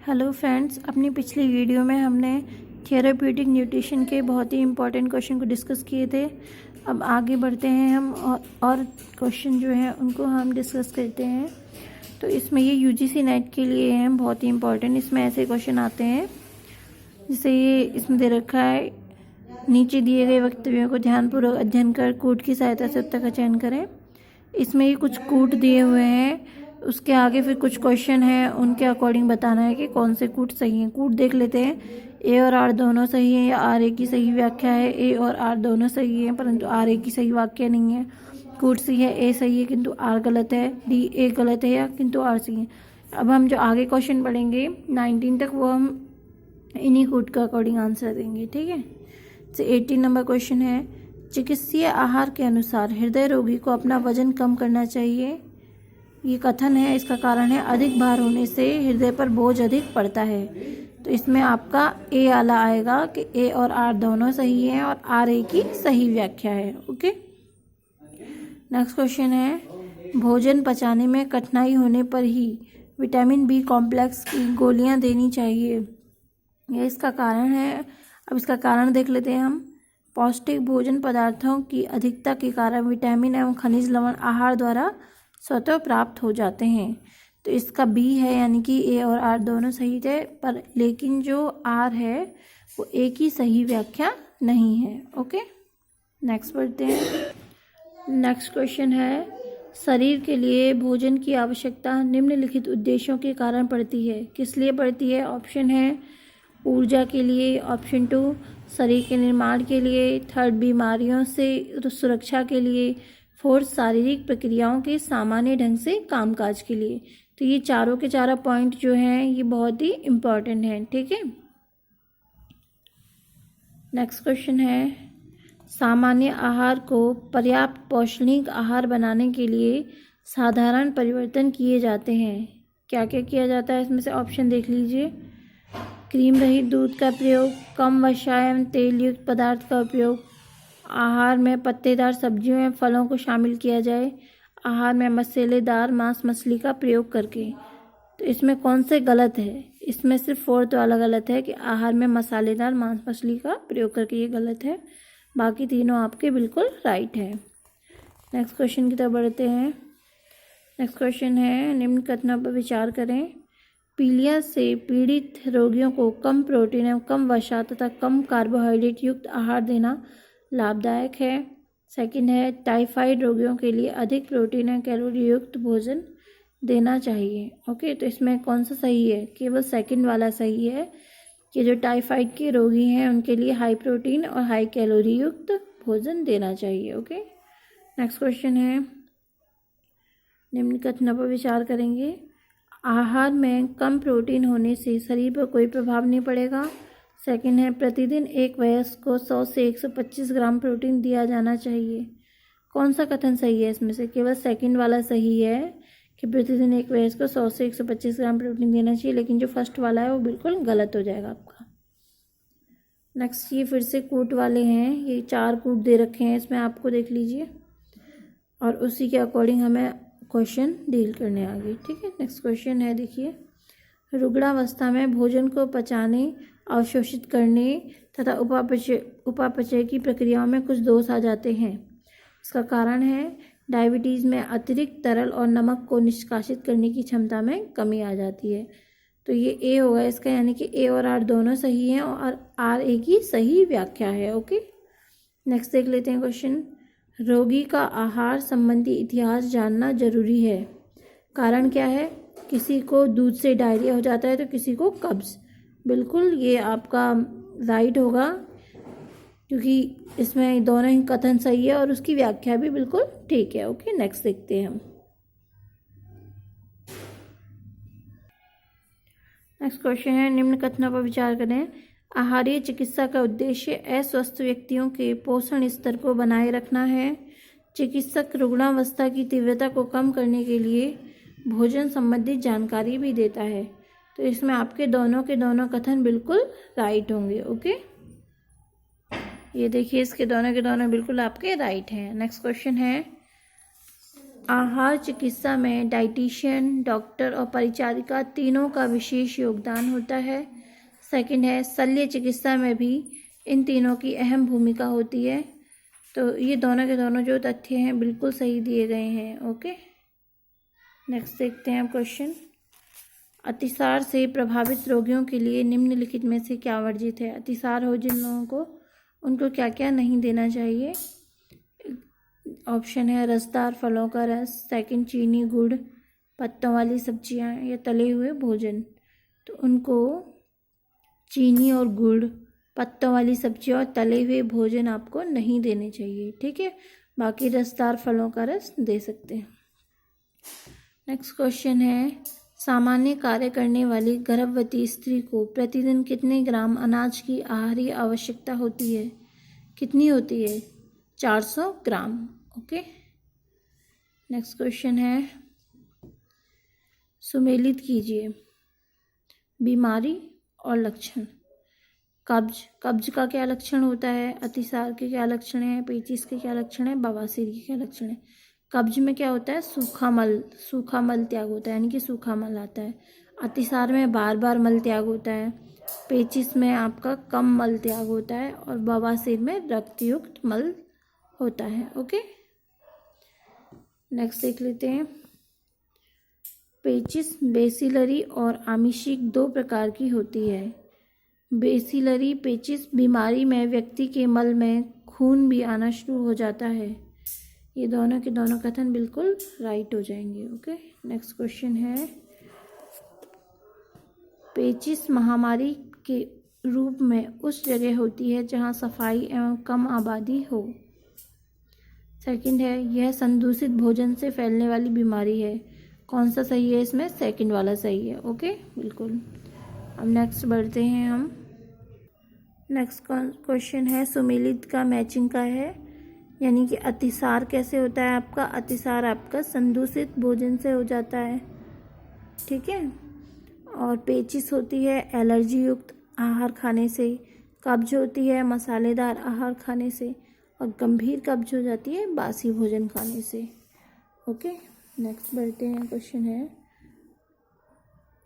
Hello friends, अपनी पिछली video में हमने थेराप्यूटिक न्यूट्रिशन के बहुत ही इम्पोर्टेंट क्वेश्चन को डिस्कस किए थे। अब आगे बढ़ते हैं हम और क्वेश्चन जो हैं उनको हम डिस्कस करते हैं। तो इसमें ये यूजीसी नेट के लिए हैं, बहुत ही इम्पोर्टेंट। इसमें ऐसे क्वेश्चन आते हैं जैसे ये इसमें दे रखा है, नीचे दिए गए वक्तव्यों को ध्यानपूर्वक अध्ययन कर कूट की सहायता से उत्तर का चयन करें। इसमें ये कुछ कूट दिए हुए हैं, उसके आगे फिर कुछ क्वेश्चन है, उनके अकॉर्डिंग बताना है कि कौन से कूट सही हैं। कूट देख लेते हैं, ए और आर दोनों सही हैं या आर ए की सही व्याख्या है। ए और आर दोनों सही हैं परंतु आर ए की सही वाक्य नहीं है। कूट सी है, ए सही है किंतु आर गलत है। डी ए गलत है या किंतु आर सही है। अब हम जो आगे क्वेश्चन पढ़ेंगे 19 तक, वो हम इन्हीं कूट के अकॉर्डिंग आंसर देंगे, ठीक है। तो 18 नंबर क्वेश्चन है, चिकित्सीय आहार के अनुसार हृदय रोगी को अपना वजन कम करना चाहिए। ये कथन है, इसका कारण है अधिक भार होने से हृदय पर बोझ अधिक पड़ता है। तो इसमें आपका ए वाला आएगा कि ए और आर दोनों सही हैं और आर ए की सही व्याख्या है। ओके, नेक्स्ट क्वेश्चन है, भोजन पचाने में कठिनाई होने पर ही विटामिन बी कॉम्प्लेक्स की गोलियां देनी चाहिए। यह इसका कारण है। अब इसका कारण देख लेते हैं हम। पौष्टिक भोजन पदार्थों की अधिकता के कारण विटामिन एवं खनिज लवण आहार द्वारा स्वतः प्राप्त हो जाते हैं। तो इसका बी है, यानी कि ए और आर दोनों सही थे, पर लेकिन जो आर है वो ए की सही व्याख्या नहीं है। ओके, नेक्स्ट पढ़ते हैं। नेक्स्ट क्वेश्चन है, शरीर के लिए भोजन की आवश्यकता निम्नलिखित उद्देश्यों के कारण पड़ती है। किस लिए पड़ती है? ऑप्शन है ऊर्जा के लिए, ऑप्शन 2 शरीर के निर्माण के लिए, थर्ड बीमारियों से सुरक्षा के लिए, फोर्थ शारीरिक प्रक्रियाओं के सामान्य ढंग से कामकाज के लिए। तो ये चारों के चारों पॉइंट जो हैं ये बहुत ही इम्पोर्टेंट हैं, ठीक है। नेक्स्ट क्वेश्चन है, सामान्य आहार को पर्याप्त पौष्टिक आहार बनाने के लिए साधारण परिवर्तन किए जाते हैं। क्या क्या किया जाता है इसमें से? ऑप्शन देख लीजिए। क्रीम रहित दूध का प्रयोग, कम वसा एवं तेल युक्त पदार्थ का उपयोग, आहार में पत्तेदार सब्जियों एवं फलों को शामिल किया जाए, आहार में मसालेदार मांस मछली का प्रयोग करके। तो इसमें कौन से गलत है? इसमें सिर्फ फोर्थ वाला गलत है कि आहार में मसालेदार मांस मछली का प्रयोग करके, ये गलत है। बाकी तीनों आपके बिल्कुल राइट है। नेक्स्ट क्वेश्चन की तरफ बढ़ते हैं। नेक्स्ट क्वेश्चन है, निम्न कथनों पर विचार करें। पीलिया से पीड़ित रोगियों को कम प्रोटीन एवं कम वसा तथा कम कार्बोहाइड्रेट युक्त आहार देना लाभदायक है। सेकंड है, टाइफाइड रोगियों के लिए अधिक प्रोटीन और कैलोरी युक्त भोजन देना चाहिए। ओके, तो इसमें कौन सा सही है? केवल सेकंड वाला सही है कि जो टाइफाइड के रोगी हैं उनके लिए हाई प्रोटीन और हाई कैलोरी युक्त भोजन देना चाहिए। ओके, नेक्स्ट क्वेश्चन है, निम्न कथनों पर विचार करेंगे। आहार में कम प्रोटीन होने से शरीर पर कोई प्रभाव नहीं पड़ेगा। सेकंड है, प्रतिदिन एक वयस्क को 100 से 125 ग्राम प्रोटीन दिया जाना चाहिए। कौन सा कथन सही है इसमें से? केवल सेकंड वाला सही है कि प्रतिदिन एक वयस्क को 100 से 125 ग्राम प्रोटीन देना चाहिए, लेकिन जो फर्स्ट वाला है वो बिल्कुल गलत हो जाएगा आपका। नेक्स्ट, ये फिर से कूट वाले हैं, ये 4 कूट दे रखे हैं, इसमें आपको देख लीजिए और उसी के अकॉर्डिंग हमें क्वेश्चन डील करने आगे, ठीक है। नेक्स्ट क्वेश्चन है, देखिए, रुग्णावस्था में भोजन को पचाने, अवशोषित करने तथा उपापचय की प्रक्रियाओं में कुछ दोष आ जाते हैं। इसका कारण है डायबिटीज़ में अतिरिक्त तरल और नमक को निष्कासित करने की क्षमता में कमी आ जाती है। तो ये ए होगा इसका, यानी कि ए और आर दोनों सही हैं और आर ए की सही व्याख्या है। ओके, नेक्स्ट देख लेते हैं क्वेश्चन। रोगी का आहार संबंधी इतिहास जानना जरूरी है। कारण क्या है? किसी को दूध से डायरिया हो जाता है तो किसी को कब्ज। बिल्कुल ये आपका राइट होगा क्योंकि इसमें दोनों ही कथन सही है और उसकी व्याख्या भी बिल्कुल ठीक है। ओके, नेक्स्ट देखते हैं हम। नेक्स्ट क्वेश्चन है, निम्न कथनों पर विचार करें। आहारीय चिकित्सा का उद्देश्य अस्वस्थ व्यक्तियों के पोषण स्तर को बनाए रखना है। चिकित्सक रुग्णावस्था की तीव्रता को कम करने के लिए भोजन संबंधित जानकारी भी देता है। तो इसमें आपके दोनों के दोनों कथन बिल्कुल राइट होंगे। ओके, ये देखिए, इसके दोनों के दोनों बिल्कुल आपके राइट हैं। नेक्स्ट क्वेश्चन है, आहार चिकित्सा में डाइटिशियन, डॉक्टर और परिचारिका तीनों का विशेष योगदान होता है। सेकंड है शल्य चिकित्सा में भी इन तीनों की अहम भूमिका होती है। तो ये दोनों के दोनों जो तथ्य हैं बिल्कुल सही दिए गए हैं। ओके, नेक्स्ट देखते हैं क्वेश्चन। अतिसार से प्रभावित रोगियों के लिए निम्नलिखित में से क्या वर्जित है? अतिसार हो जिन लोगों को, उनको क्या क्या नहीं देना चाहिए? ऑप्शन है रसदार फलों का रस, सेकंड चीनी गुड़, पत्तों वाली सब्जियां या तले हुए भोजन। तो उनको चीनी और गुड़, पत्तों वाली सब्जियां और तले हुए भोजन आपको नहीं देने चाहिए। ठीक है, बाकी रसदार फलों का रस दे सकते हैं। नेक्स्ट क्वेश्चन है सामान्य कार्य करने वाली गर्भवती स्त्री को प्रतिदिन कितने ग्राम अनाज की आहारी आवश्यकता होती है? कितनी होती है? 400 ग्राम। ओके, नेक्स्ट क्वेश्चन है सुमेलित कीजिए बीमारी और लक्षण। कब्ज का क्या लक्षण होता है? अतिसार के क्या लक्षण है? पेचिश के क्या लक्षण है? बवासीर के क्या लक्षण है? कब्ज में क्या होता है? सूखा मल त्याग होता है, यानी कि सूखा मल आता है। अतिसार में बार बार मल त्याग होता है। पेचिश में आपका कम मल त्याग होता है और बवासीर में रक्तयुक्त मल होता है। ओके, नेक्स्ट देख लेते हैं। पेचिश बेसिलरी और आमिषिक दो प्रकार की होती है। बेसिलरी पेचिश बीमारी में व्यक्ति के मल में खून भी आना शुरू हो जाता है। ये दोनों के दोनों कथन बिल्कुल राइट हो जाएंगे। ओके, नेक्स्ट क्वेश्चन है पेचिश महामारी के रूप में उस जगह होती है जहां सफाई एवं कम आबादी हो। सेकंड है यह संदूषित भोजन से फैलने वाली बीमारी है। कौन सा सही है इसमें? सेकंड वाला सही है। ओके, बिल्कुल। अब नेक्स्ट बढ़ते हैं हम। नेक्स्ट क्वेश्चन है सुमेलित का मैचिंग का है, यानी कि अतिसार कैसे होता है आपका? अतिसार आपका संदूषित भोजन से हो जाता है। ठीक है, और पेचिश होती है एलर्जी युक्त आहार खाने से। कब्ज होती है मसालेदार आहार खाने से, और गंभीर कब्ज हो जाती है बासी भोजन खाने से। ओके, नेक्स्ट बढ़ते हैं। क्वेश्चन है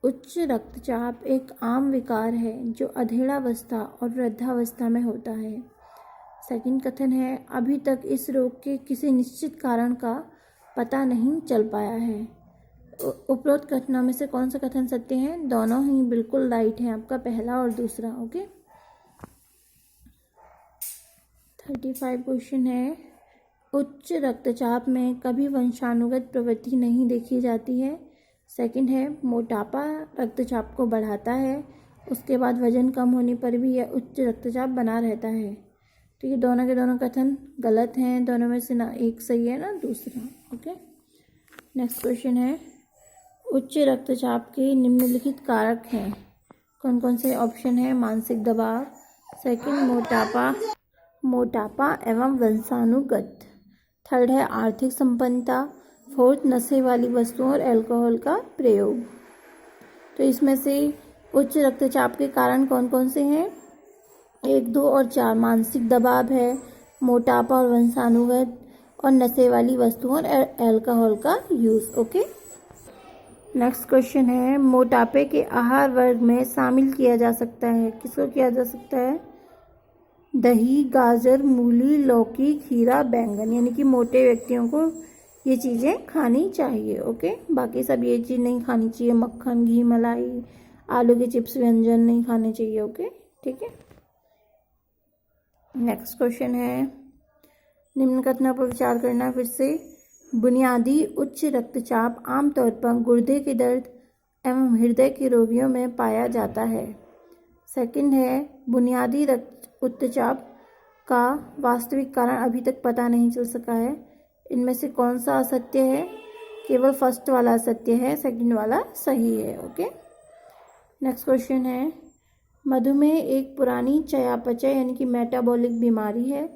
उच्च रक्तचाप एक आम विकार है जो अधेड़ावस्था और वृद्धावस्था में होता है। सेकंड कथन है अभी तक इस रोग के किसी निश्चित कारण का पता नहीं चल पाया है। उपरोक्त कथनों में से कौन सा कथन सत्य है? दोनों ही बिल्कुल राइट है, आपका पहला और दूसरा। ओके, 35 क्वेश्चन है उच्च रक्तचाप में कभी वंशानुगत प्रवृत्ति नहीं देखी जाती है। सेकंड है मोटापा रक्तचाप को बढ़ाता है, उसके बाद वजन कम होने पर भी यह उच्च रक्तचाप बना रहता है। तो ये दोनों के दोनों कथन गलत हैं, दोनों में से ना एक सही है ना दूसरा। ओके, नेक्स्ट क्वेश्चन है उच्च रक्तचाप के निम्नलिखित कारक हैं। कौन कौन से ऑप्शन है? मानसिक दबाव, सेकंड मोटापा एवं वंशानुगत, थर्ड है आर्थिक संपन्नता, फोर्थ नशे वाली वस्तुओं और अल्कोहल का प्रयोग। तो इसमें से उच्च रक्तचाप के कारण कौन कौन से हैं? 1, 2 और 4। मानसिक दबाव है, मोटापा और वंशानुगत, और नशे वाली वस्तुओं और अल्कोहल का यूज़। ओके, नेक्स्ट क्वेश्चन है मोटापे के आहार वर्ग में शामिल किया जा सकता है। किसको किया जा सकता है? दही, गाजर, मूली, लौकी, खीरा, बैंगन, यानी कि मोटे व्यक्तियों को ये चीज़ें खानी चाहिए। ओके, बाकी सब ये चीज़ नहीं खानी चाहिए। मक्खन, घी, मलाई, आलू के चिप्स, व्यंजन नहीं खाने चाहिए। ओके, ठीक है। नेक्स्ट क्वेश्चन है निम्न कथनों पर विचार करना। फिर से बुनियादी उच्च रक्तचाप आमतौर पर गुर्दे के दर्द एवं हृदय के रोगियों में पाया जाता है। सेकंड है बुनियादी रक्तचाप का वास्तविक कारण अभी तक पता नहीं चल सका है। इनमें से कौन सा असत्य है? केवल फर्स्ट वाला असत्य है, सेकंड वाला सही है। ओके, नेक्स्ट क्वेश्चन है मधुमेह एक पुरानी चयापचय यानी कि मेटाबॉलिक बीमारी है।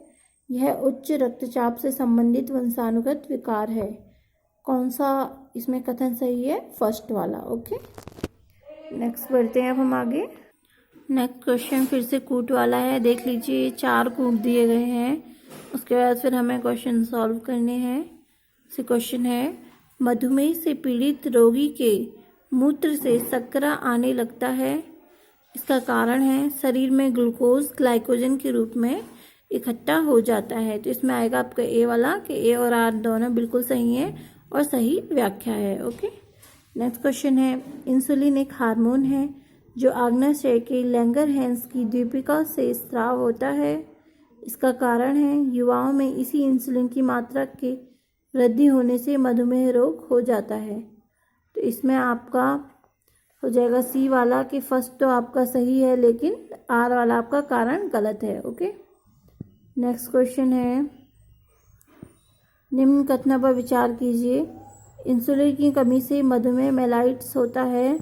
यह उच्च रक्तचाप से संबंधित वंशानुगत विकार है। कौन सा इसमें कथन सही है? फर्स्ट वाला। ओके, नेक्स्ट बढ़ते हैं अब हम आगे। नेक्स्ट क्वेश्चन फिर से कूट वाला है। देख लीजिए 4 कूट दिए गए हैं, उसके बाद फिर हमें क्वेश्चन सॉल्व करने हैं। से क्वेश्चन है, मधुमेह से पीड़ित रोगी के मूत्र से शर्करा आने लगता है। इसका कारण है शरीर में ग्लूकोज ग्लाइकोजन के रूप में इकट्ठा हो जाता है। तो इसमें आएगा आपका ए वाला, कि ए और आर दोनों बिल्कुल सही है और सही व्याख्या है। ओके, नेक्स्ट क्वेश्चन है, इंसुलिन एक हार्मोन है जो आग्नेयाशय के लैंगरहैंस की द्वीपिका से स्राव होता है। इसका कारण है युवाओं में इसी इंसुलिन की मात्रा के वृद्धि होने से मधुमेह रोग हो जाता है। तो इसमें आपका हो जाएगा सी वाला, कि फर्स्ट तो आपका सही है लेकिन आर वाला आपका कारण गलत है। ओके, नेक्स्ट क्वेश्चन है, निम्न कथनों पर विचार कीजिए। इंसुलिन की कमी से मधुमेह मेलाइट्स होता है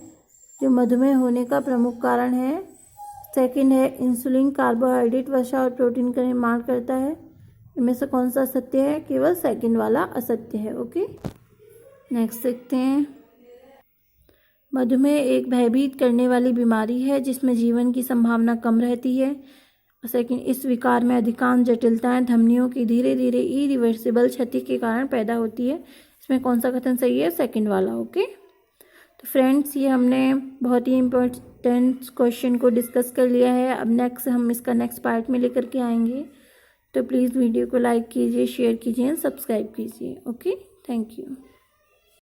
जो मधुमेह होने का प्रमुख कारण है। सेकंड है, इंसुलिन कार्बोहाइड्रेट वसा और प्रोटीन का निर्माण करता है। इनमें से कौन सा असत्य है? केवल सेकंड वाला असत्य है। ओके, नेक्स्ट देखते हैं, मधुमेह एक भयभीत करने वाली बीमारी है जिसमें जीवन की संभावना कम रहती है। सेकंड, इस विकार में अधिकांश जटिलताएं धमनियों की धीरे धीरे इरिवर्सिबल क्षति के कारण पैदा होती है। इसमें कौन सा कथन सही है? सेकंड वाला। ओके, तो फ्रेंड्स ये हमने बहुत ही इम्पोर्टेंट क्वेश्चन को डिस्कस कर लिया है। अब नेक्स्ट हम इसका नेक्स्ट पार्ट में लेकर के आएंगे। तो प्लीज़ वीडियो को लाइक कीजिए, शेयर कीजिए, सब्सक्राइब कीजिए। Okay, thank you.